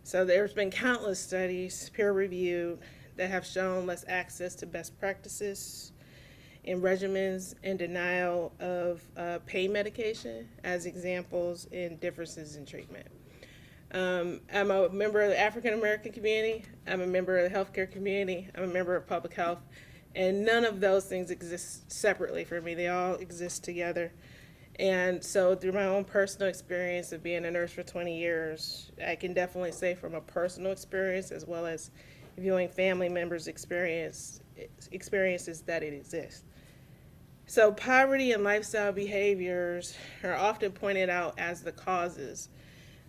So there's been countless studies, peer-reviewed, that have shown less access to best practices in regimens and denial of pain medication as examples in differences in treatment. I'm a member of the African American community, I'm a member of the healthcare community, I'm a member of public health, and none of those things exist separately for me. They all exist together. And so through my own personal experience of being a nurse for 20 years, I can definitely say from a personal experience as well as viewing family members' experiences that it exists. So poverty and lifestyle behaviors are often pointed out as the causes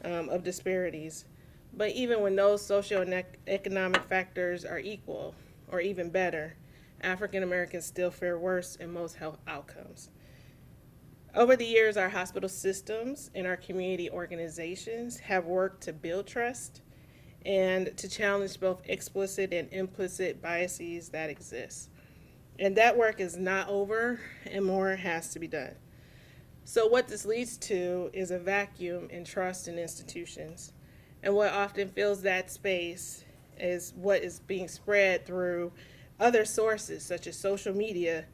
of disparities. But even when those socioeconomic factors are equal or even better, African Americans still fare worse in most health outcomes. Over the years, our hospital systems and our community organizations have worked to build trust and to challenge both explicit and implicit biases that exist. And that work is not over, and more has to be done. So what this leads to is a vacuum in trust in institutions. And what often fills that space is what is being spread through other sources, such as social media,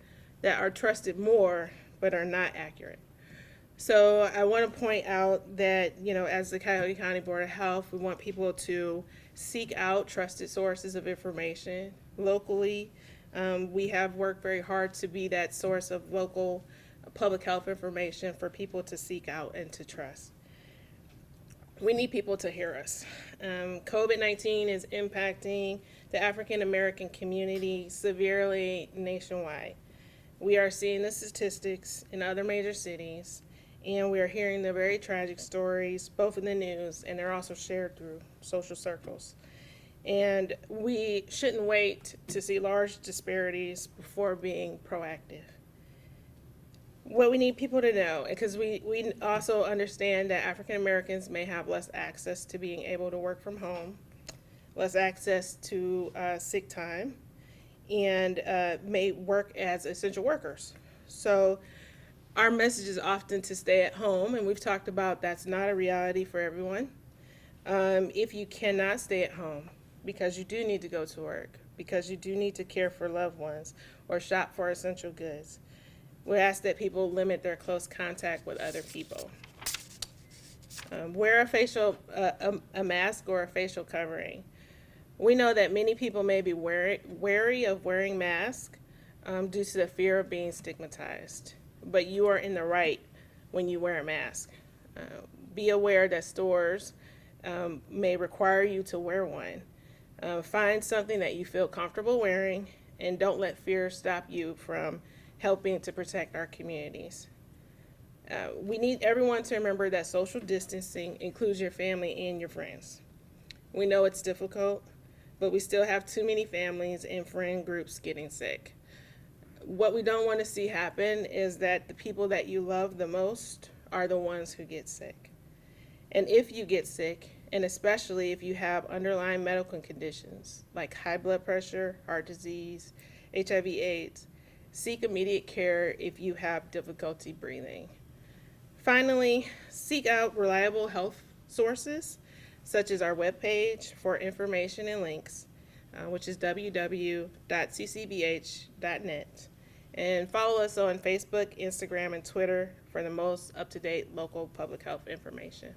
that are trusted more but are not accurate. So I want to point out that, as the Cuyahoga County Board of Health, we want people to seek out trusted sources of information locally. We have worked very hard to be that source of local public health information for people to seek out and to trust. We need people to hear us. COVID-19 is impacting the African American community severely nationwide. We are seeing the statistics in other major cities, and we are hearing the very tragic stories, both in the news, and they're also shared through social circles. And we shouldn't wait to see large disparities before being proactive. What we need people to know, because we also understand that African Americans may have less access to being able to work from home, less access to sick time, and may work as essential workers. So our message is often to stay at home, and we've talked about that's not a reality for everyone. If you cannot stay at home because you do need to go to work, because you do need to care for loved ones or shop for essential goods, we ask that people limit their close contact with other people. Wear a mask or a facial covering. We know that many people may be wary of wearing masks due to the fear of being stigmatized, but you are in the right when you wear a mask. Be aware that stores may require you to wear one. Find something that you feel comfortable wearing, and don't let fear stop you from helping to protect our communities. We need everyone to remember that social distancing includes your family and your friends. We know it's difficult, but we still have too many families and friend groups getting sick. What we don't want to see happen is that the people that you love the most are the ones who get sick. And if you get sick, and especially if you have underlying medical conditions like high blood pressure, heart disease, HIV/AIDS, seek immediate care if you have difficulty breathing. Finally, seek out reliable health sources, such as our webpage for information and links, which is www.ccbh.net. And follow us on Facebook, Instagram, and Twitter for the most up-to-date local public health information.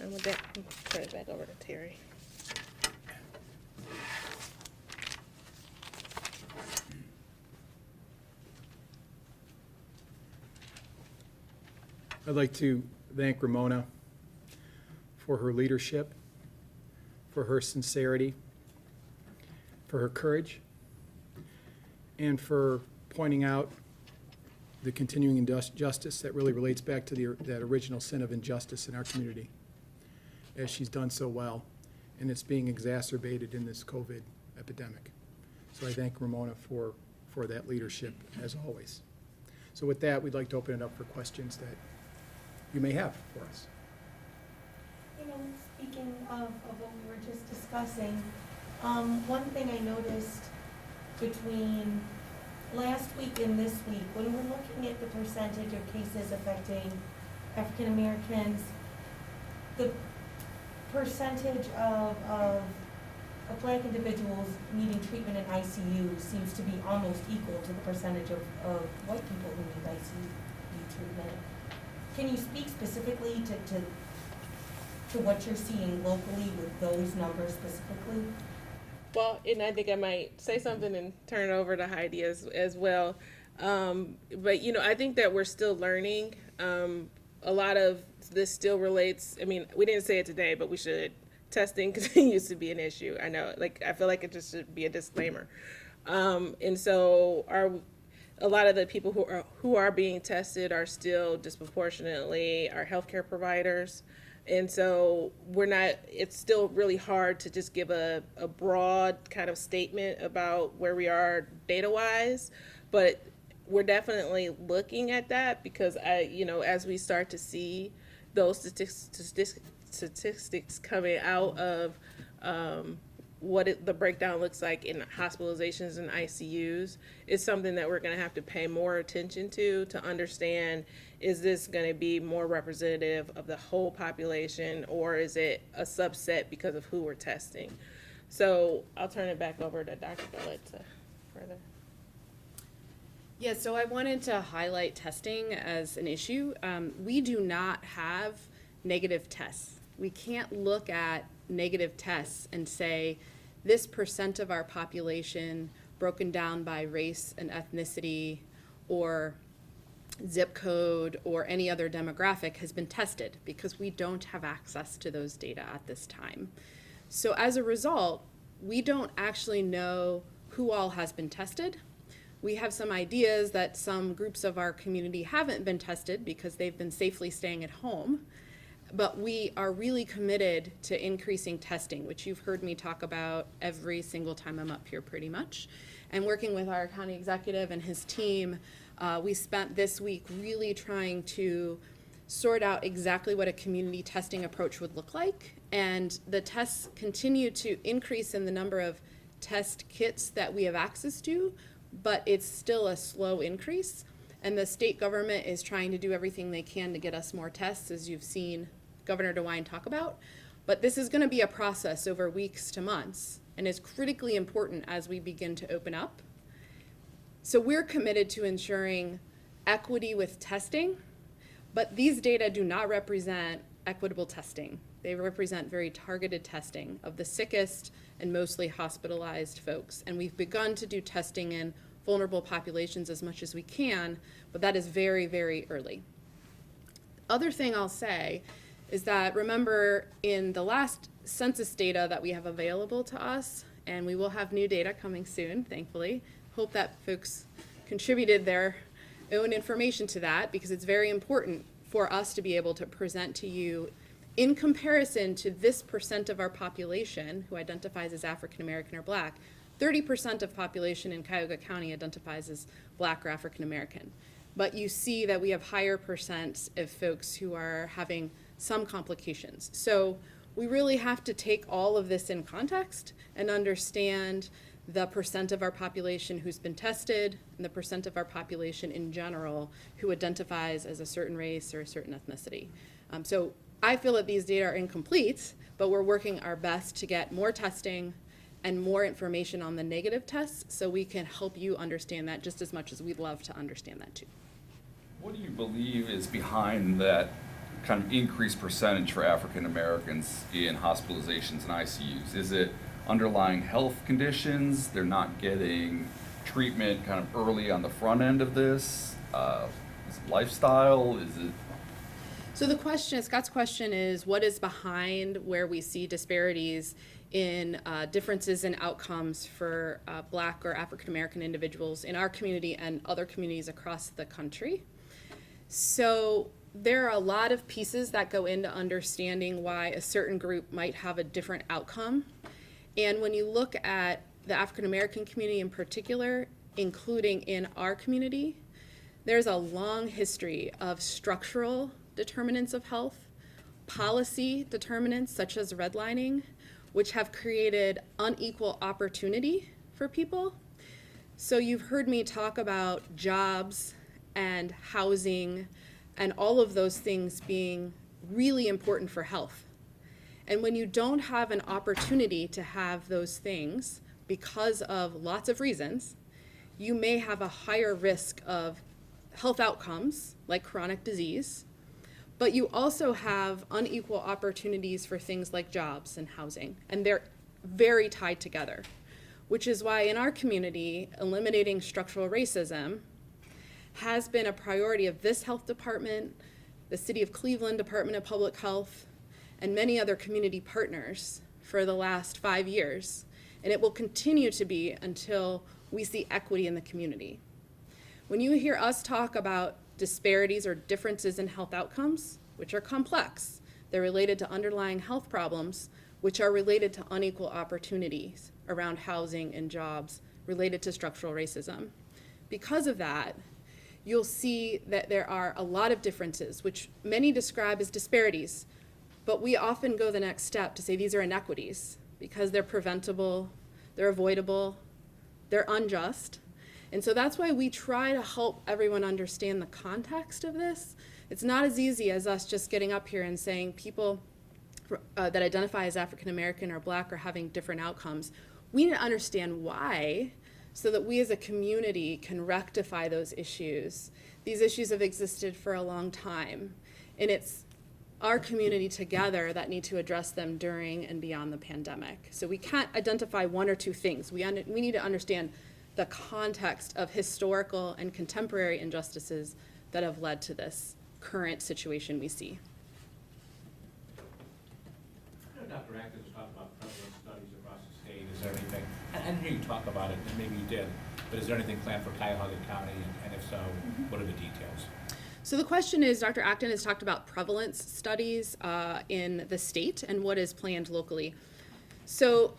And with that, I'll turn it back over to Terry. I'd like to thank Ramona for her leadership, for her sincerity, for her courage, and for pointing out the continuing injustice that really relates back to that original sin of injustice in our community, as she's done so well, and it's being exacerbated in this COVID epidemic. So I thank Ramona for that leadership, as always. So with that, we'd like to open it up for questions that you may have for us. Speaking of what we were just discussing, one thing I noticed between last week and this week, when we're looking at the percentage of cases affecting African Americans, the percentage of of Black individuals needing treatment in ICU seems to be almost equal to the percentage of white people who need ICU treatment. Can you speak specifically to what you're seeing locally with those numbers specifically? Well, and I think I might say something and turn it over to Heidi as well. But, you know, I think that we're still learning. A lot of this still relates, I mean, we didn't say it today, but we should. Testing continues to be an issue. I know, like, I feel like it just should be a disclaimer. And so a lot of the people who are being tested are still disproportionately our healthcare providers. And so it's still really hard to just give a broad kind of statement about where we are data-wise, but we're definitely looking at that because as we start to see those statistics coming out of the breakdown looks like in hospitalizations and ICUs is something that we're going to have to pay more attention to understand, is this going to be more representative of the whole population or is it a subset because of who we're testing? So I'll turn it back over to Dr. Gullett to further. Yeah, so I wanted to highlight testing as an issue. We do not have negative tests. We can't look at negative tests and say this percent of our population broken down by race and ethnicity or zip code or any other demographic has been tested, because we don't have access to those data at this time. So as a result, we don't actually know who all has been tested. We have some ideas that some groups of our community haven't been tested because they've been safely staying at home. But we are really committed to increasing testing, which you've heard me talk about every single time I'm up here pretty much. And working with our county executive and his team, we spent this week really trying to sort out exactly what a community testing approach would look like. And the tests continue to increase in the number of test kits that we have access to, but it's still a slow increase. And the state government is trying to do everything they can to get us more tests, as you've seen Governor DeWine talk about. But this is going to be a process over weeks to months and is critically important as we begin to open up. So we're committed to ensuring equity with testing, but these data do not represent equitable testing. They represent very targeted testing of the sickest and mostly hospitalized folks. And we've begun to do testing in vulnerable populations as much as we can, but that is very, very early. Other thing I'll say is that, remember, in the last census data that we have available to us, and we will have new data coming soon, thankfully. Hope that folks contributed their own information to that, because it's very important for us to be able to present to you in comparison to this percent of our population who identifies as African American or Black. 30% of population in Cuyahoga County identifies as Black or African American. But you see that we have higher percents of folks who are having some complications. So we really have to take all of this in context and understand the percent of our population who's been tested and the percent of our population in general who identifies as a certain race or a certain ethnicity. So I feel that these data are incomplete, but we're working our best to get more testing and more information on the negative tests so we can help you understand that just as much as we'd love to understand that too. What do you believe is behind that kind of increased percentage for African Americans in hospitalizations and ICUs? Is it underlying health conditions? They're not getting treatment kind of early on the front end of this? Is it lifestyle? Is it? So the question, Scott's question is, what is behind where we see disparities in differences in outcomes for Black or African American individuals in our community and other communities across the country? So there are a lot of pieces that go into understanding why a certain group might have a different outcome. And when you look at the African American community in particular, including in our community, there's a long history of structural determinants of health, policy determinants such as redlining, which have created unequal opportunity for people. So you've heard me talk about jobs and housing and all of those things being really important for health. And when you don't have an opportunity to have those things because of lots of reasons, you may have a higher risk of health outcomes like chronic disease, but you also have unequal opportunities for things like jobs and housing, and they're very tied together, which is why in our community, eliminating structural racism has been a priority of this health department, the City of Cleveland Department of Public Health, and many other community partners for the last 5 years. And it will continue to be until we see equity in the community. When you hear us talk about disparities or differences in health outcomes, which are complex, they're related to underlying health problems, which are related to unequal opportunities around housing and jobs related to structural racism. Because of that, you'll see that there are a lot of differences, which many describe as disparities, but we often go the next step to say these are inequities because they're preventable, they're avoidable, they're unjust. And so that's why we try to help everyone understand the context of this. It's not as easy as us just getting up here and saying people that identify as African American or Black are having different outcomes. We need to understand why so that we as a community can rectify those issues. These issues have existed for a long time, and it's our community together that need to address them during and beyond the pandemic. So we can't identify one or two things. We need to understand the context of historical and contemporary injustices that have led to this current situation we see. I know Dr. Atkins talked about prevalence studies across the state. Is there anything, I didn't hear you talk about it, and maybe you did, but is there anything planned for Cuyahoga County, and if so, what are the details? So the question is, Dr. Acton has talked about prevalence studies in the state and what is planned locally. So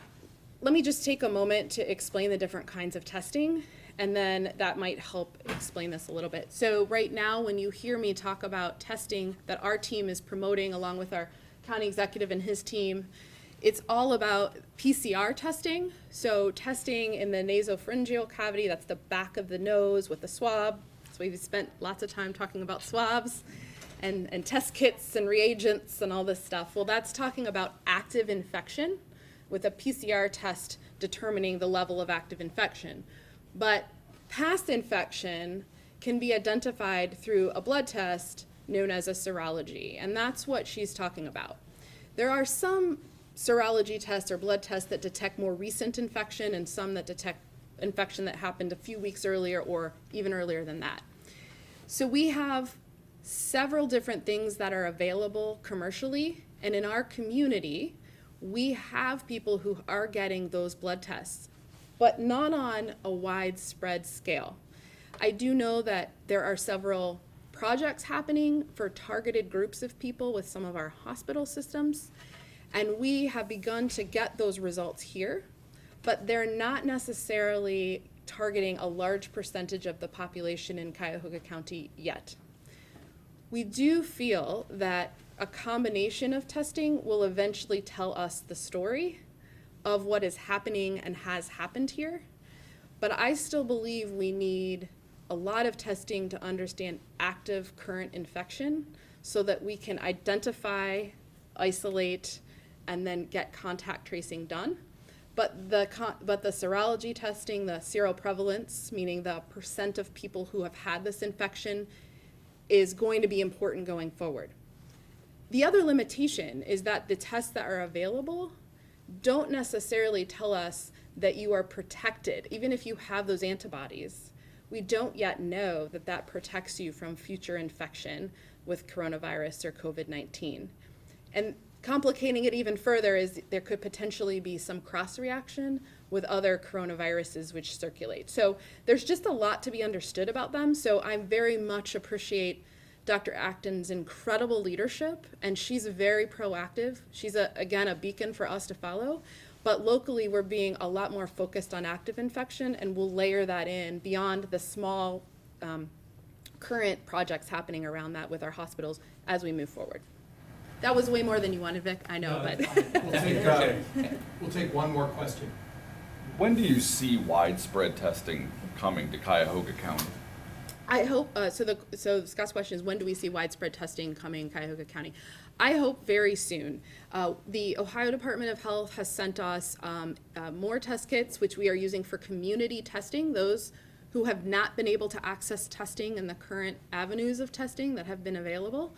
let me just take a moment to explain the different kinds of testing, and then that might help explain this a little bit. So right now, when you hear me talk about testing that our team is promoting along with our county executive and his team, it's all about PCR testing. So testing in the nasopharyngeal cavity, that's the back of the nose with the swab. So we've spent lots of time talking about swabs and test kits and reagents and all this stuff. Well, that's talking about active infection with a PCR test determining the level of active infection. But past infection can be identified through a blood test known as a serology, and that's what she's talking about. There are some serology tests or blood tests that detect more recent infection and some that detect infection that happened a few weeks earlier or even earlier than that. So we have several different things that are available commercially, and in our community, we have people who are getting those blood tests, but not on a widespread scale. I do know that there are several projects happening for targeted groups of people with some of our hospital systems, and we have begun to get those results here, but they're not necessarily targeting a large percentage of the population in Cuyahoga County yet. We do feel that a combination of testing will eventually tell us the story of what is happening and has happened here, but I still believe we need a lot of testing to understand active current infection so that we can identify, isolate, and then get contact tracing done. But the serology testing, the seroprevalence, meaning the percent of people who have had this infection, is going to be important going forward. The other limitation is that the tests that are available don't necessarily tell us that you are protected. Even if you have those antibodies, we don't yet know that that protects you from future infection with coronavirus or COVID-19. And complicating it even further is there could potentially be some cross-reaction with other coronaviruses which circulate. So there's just a lot to be understood about them. So I very much appreciate Dr. Acton's incredible leadership, and she's very proactive. She's, again, a beacon for us to follow. But locally, we're being a lot more focused on active infection, and we'll layer that in beyond the small current projects happening around that with our hospitals as we move forward. That was way more than you wanted, Vic, I know, but. We'll take one more question. When do you see widespread testing coming to Cuyahoga County? I hope, so Scott's question is, when do we see widespread testing coming in Cuyahoga County? I hope very soon. The Ohio Department of Health has sent us more test kits, which we are using for community testing, those who have not been able to access testing in the current avenues of testing that have been available.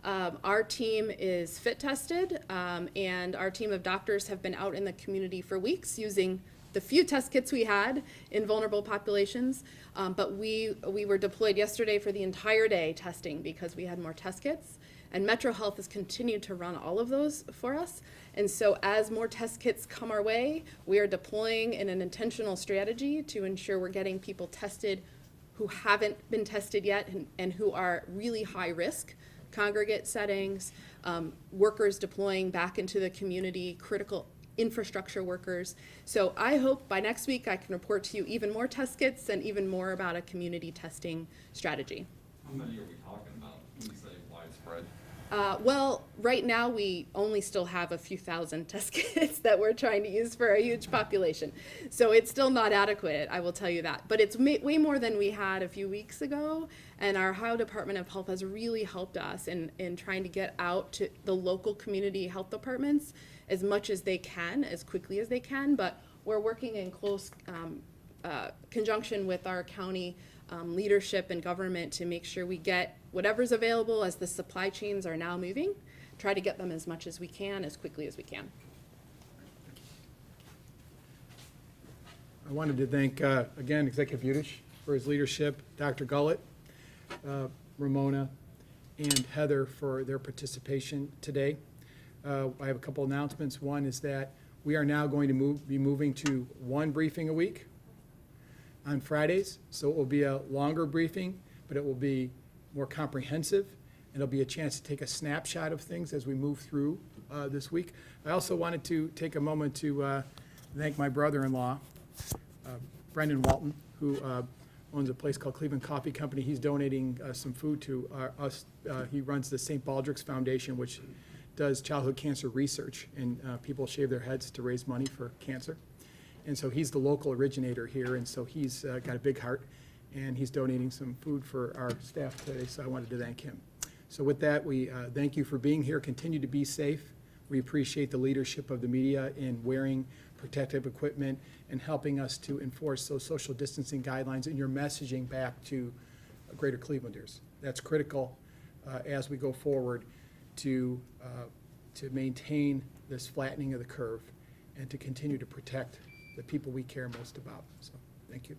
Our team is fit tested, and our team of doctors have been out in the community for weeks using the few test kits we had in vulnerable populations. But we were deployed yesterday for the entire day testing because we had more test kits. And Metro Health has continued to run all of those for us. And so as more test kits come our way, we are deploying in an intentional strategy to ensure we're getting people tested who haven't been tested yet and who are really high risk, congregate settings, workers deploying back into the community, critical infrastructure workers. So I hope by next week I can report to you even more test kits and even more about a community testing strategy. How many are we talking about when you say widespread? Well, right now we only still have a few thousand test kits that we're trying to use for a huge population. So it's still not adequate, I will tell you that. But it's way more than we had a few weeks ago. And our Ohio Department of Health has really helped us in trying to get out to the local community health departments as much as they can, as quickly as they can. But we're working in close conjunction with our county leadership and government to make sure we get whatever's available as the supply chains are now moving, try to get them as much as we can, as quickly as we can. I wanted to thank, again, Executive Yudish for his leadership, Dr. Gullett, Ramona, and Heather for their participation today. I have a couple announcements. One is that we are now going to be moving to one briefing a week on Fridays, so it will be a longer briefing, but it will be more comprehensive, and it'll be a chance to take a snapshot of things as we move through this week. I also wanted to take a moment to thank my brother-in-law, Brendan Walton, who owns a place called Cleveland Coffee Company. He's donating some food to us. He runs the St. Baldrick's Foundation, which does childhood cancer research, and people shave their heads to raise money for cancer. And so he's the local originator here, and so he's got a big heart, and he's donating some food for our staff today, so I wanted to thank him. So with that, we thank you for being here. Continue to be safe. We appreciate the leadership of the media in wearing protective equipment and helping us to enforce those social distancing guidelines and your messaging back to Greater Clevelanders. That's critical as we go forward to maintain this flattening of the curve and to continue to protect the people we care most about. So thank you.